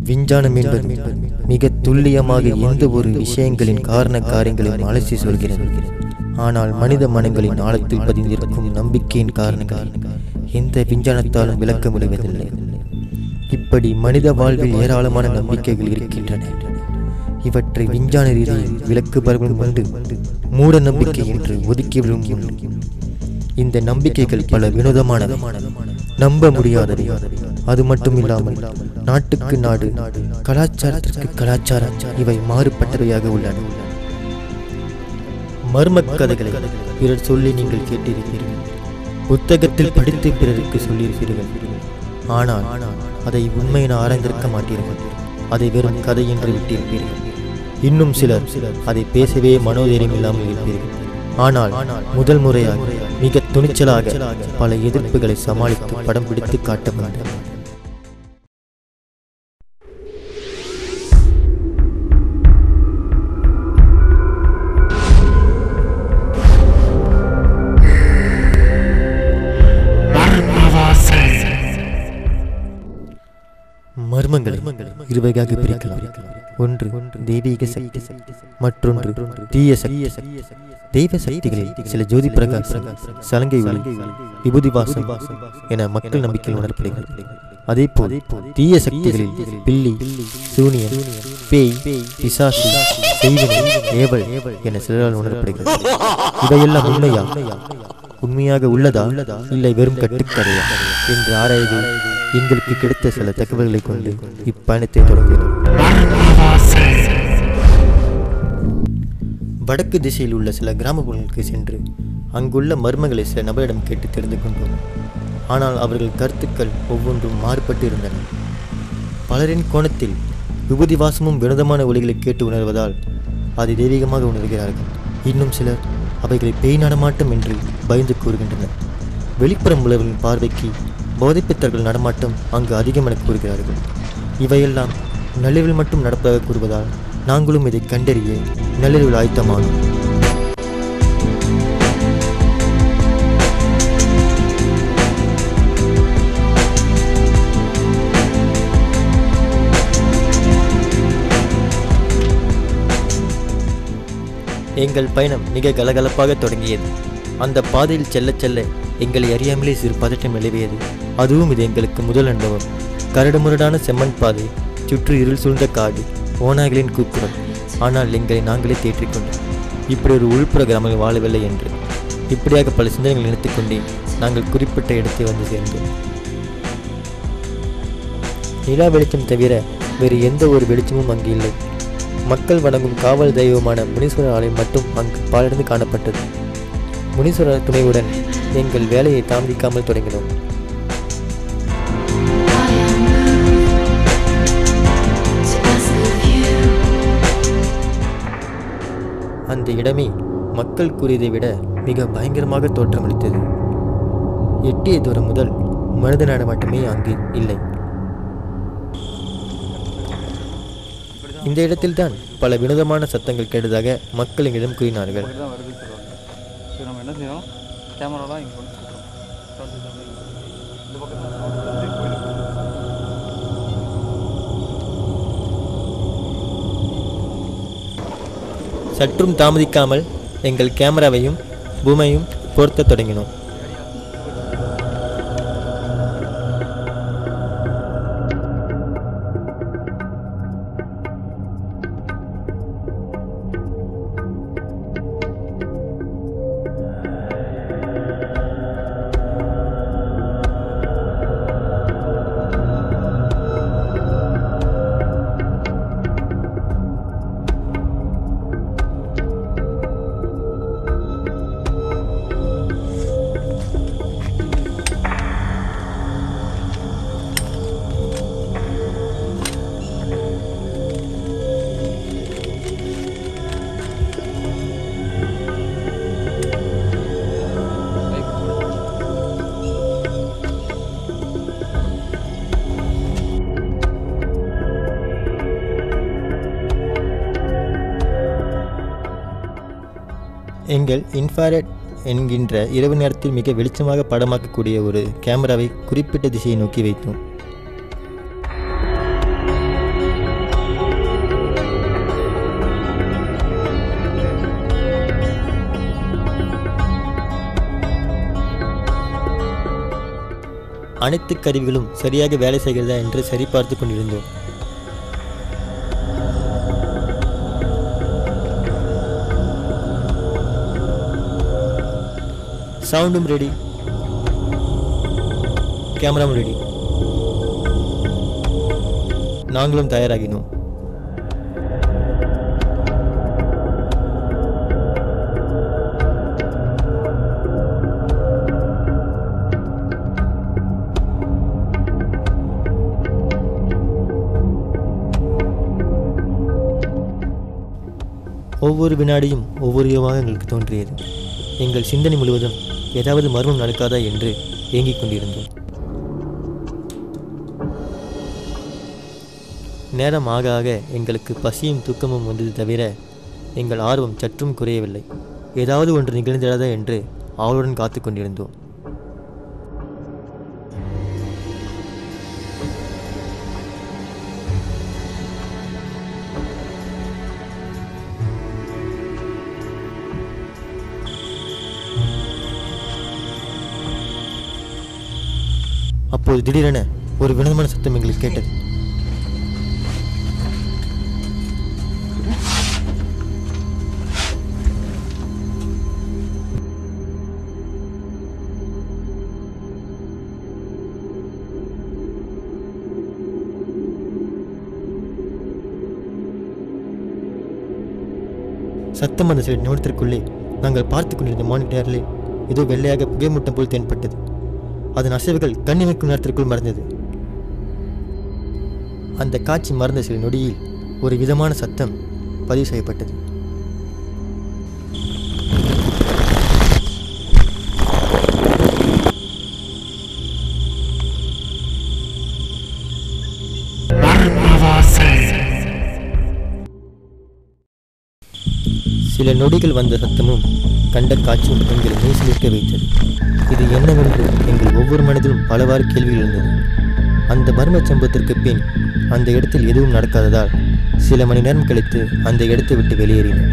விஞ்ஞானம் என்பது மிக துல்லியமாக எந்த ஒரு விஷயங்களின் காரண காரியங்களையும் அலசி சொல்கிறது. ஆனால் மனித மனங்களின் ஆழத்தில் பதிந்திருக்கும் நம்பிக்கையின் காரணங்கள் எந்த விஞ்ஞானத்தாலும் விளக்க முடிவதில்லை. இப்படி மனித வாழ்வில் ஏராளமான நம்பிக்கைகள் இருக்கின்றன. இவற்றை விஞ்ஞான ரீதியில் விளக்குபவர்களும் உண்டு, மூட நம்பிக்கை என்று ஒதுக்கிவிடும் உண்டு. இந்த நம்பிக்கைகள் பல வினோதமானவை, நம்ப முடியாதவை. அது மட்டும் இல்லாமல் நாட்டுக்கு நாடு, கலாச்சாரத்திற்கு கலாச்சாரம் இவை மாறுபட்டவையாக உள்ளன. மர்ம கதைகளை பிறர் சொல்லி நீங்கள் கேட்டிருப்பீர்கள், புத்தகத்தில் படித்து பிறருக்கு சொல்லியிருப்பீர்கள். ஆனால் அதை உண்மையென ஆராய்ந்திருக்க மாட்டீர்கள். அதை வெறும் கதை என்று விட்டிருப்பீர்கள். இன்னும் சிலர் அதை பேசவே மனோதைரியம் இல்லாமல் இருப்பீர்கள். ஆனால் முதல் முறையாக மிக துணிச்சலாக பல எதிர்ப்புகளை சமாளித்து படம் பிடித்து காட்டப்பட்டது. மர்மங்களை இருவகையாக பிரிக்கலாம். ஒன்று தெய்வீக சக்தி, மற்றொன்று தீய சக்தி. தெய்வ சக்திகளில் சில ஜோதி பிரகாசம், சலங்கை ஒளி, விபூதி வாசம் என மக்கள் நம்பிக்கையில் உணரப்படுகிறது. அதே போல் தீய சக்திகளில் பில்லி, சூனியன், பேய், பிசாசு, செய்வினை, ஏவல் என சிலரால் உணரப்படுகிறது. இவையெல்லாம் உண்மையா, உண்மையாக உள்ளதா, இல்லை வெறும் கட்டுக்கதையா என்று ஆராய்ந்து எங்களுக்கு கிடைத்த சில தகவல்களை கொண்டு இப்பயணத்தை தொடங்கினோம். வடக்கு திசையில் உள்ள சில கிராமப்புறங்களுக்கு சென்று அங்குள்ள மர்மங்களை சில நபரிடம் கேட்டு தெரிந்து கொண்டோம். ஆனால் அவர்கள் கருத்துக்கள் ஒவ்வொன்றும் மாறுபட்டு இருந்தன. பலரின் கோணத்தில் விபூதி வாசமும் வினோதமான ஒலிகளை கேட்டு உணர்வதால் அதை தெய்வீகமாக உணர்கிறார்கள். இன்னும் சிலர் அவைகளை பேய் நடமாட்டம் என்று பயந்து கூறுகின்றனர். வெளிப்புறம் உள்ளவர்களின் பார்வைக்கு போதைப்பித்தர்கள் நடமாட்டம் அங்கு அதிகம் என கூறுகிறார்கள். இவையெல்லாம் நள்ளிரவில் மட்டும் நடப்பதாக கூறுவதால் நாங்களும் இதை கண்டறிய நள்ளிரவில் ஆயத்தமானோம். எங்கள் பயணம் மிக கலகலப்பாக தொடங்கியது. அந்த பாதையில் செல்ல செல்ல எங்களை அறியாமலே சிறு பதட்டம் நிலவியது. அதுவும் இது எங்களுக்கு முதல் அனுபவம். கரடுமுரடான செம்மண் பாதை, சுற்றி இருள் சூழ்ந்த காடு, ஓநாய்களின் கூக்குரல். ஆனால் எங்களை நாங்களே தேற்றிக்கொண்டோம், இப்படி ஒரு உள்புற கிராமங்கள் வாழவில்லை என்று. இப்படியாக பல சிந்தனைகள் நினைத்துக்கொண்டே நாங்கள் குறிப்பிட்ட இடத்தை வந்து சேர்ந்தோம். நிலா வெளிச்சம் தவிர வேறு எந்த ஒரு வெளிச்சமும் அங்கு இல்லை. மக்கள் வணங்கும் காவல் தெய்வமான முனீஸ்வரர் ஆலயம் மட்டும் அங்கு பாலிருந்து காணப்பட்டது. முனீஸ்வரர் துணையுடன் எங்கள் வேலையை தாமதிக்காமல் தொடங்கினோம். அந்த இடமே மக்கள் கூறியதை விட மிக பயங்கரமாக தோற்றமளித்தது. எட்டிய தூரம் முதல் மனித நடமாட்டமே அங்கு இல்லை. இந்த இடத்தில்தான் பல வினோதமான சத்தங்கள் கேட்டதாக மக்கள் எங்களிடம் கூறினார்கள். சற்றும் தாமதிக்காமல் எங்கள் கேமராவையும் பூமையும் பொருத்த தொடங்கினோம். எங்கள் இன்ஃப்ராரெட் என்கின்ற இரவு நேரத்தில் மிக வெளிச்சமாக படமாக்கக்கூடிய ஒரு கேமராவை குறிப்பிட்ட திசையை நோக்கி வைத்தோம். அனைத்து கருவிகளும் சரியாக வேலை செய்கிறதா என்று சரிபார்த்து கொண்டிருந்தோம். சவுண்டும் ரெடி, கேமராவும் ரெடி. நாங்களும் தயாராகினோம். ஒவ்வொரு வினாடியும் ஒவ்வொரு யுகமாக எங்களுக்கு தோன்றியது. எங்கள் சிந்தனை முழுவதும் ஏதாவது மர்மம் நடக்காதா என்று ஏங்கிக் கொண்டிருந்தோம். நேரம் ஆக ஆக எங்களுக்கு பசியும் தூக்கமும் வந்தது தவிர எங்கள் ஆர்வம் சற்றும் குறையவில்லை. ஏதாவது ஒன்று நிகழ்ந்திடாதா என்று ஆவலுடன் காத்து கொண்டிருந்தோம். அப்போது திடீரென ஒரு வினோதமான சத்தம் எங்களுக்கு கேட்டது. சத்தம் அந்த சில நிமிடத்திற்குள்ளே நாங்கள் பார்த்து கொண்டிருந்த மானிட்டரில் ஏதோ வெள்ளையாக புகைமூட்டம் போல் தென்பட்டது. அதன் அசைவுகள் கண்ணிமைக்கும் நேரத்திற்குள் மறைந்தது. அந்த காட்சி மறந்த சில நொடியில் ஒரு விதமான சத்தம் பதிவு செய்யப்பட்டது. சில நொடிகள் வந்த சத்தமும் கண்ட காட்சியும் எங்களை மெய்சிலிருக்க வைத்தது. இது என்னவென்று எங்கள் ஒவ்வொரு மனதிலும் பலவாறு கேள்விகள் இருந்தது. அந்த மர்ம சம்பவத்திற்கு பின் அந்த இடத்தில் எதுவும் நடக்காததால் சில மணி நேரம் கழித்து அந்த இடத்தை விட்டு வெளியேறினோம்.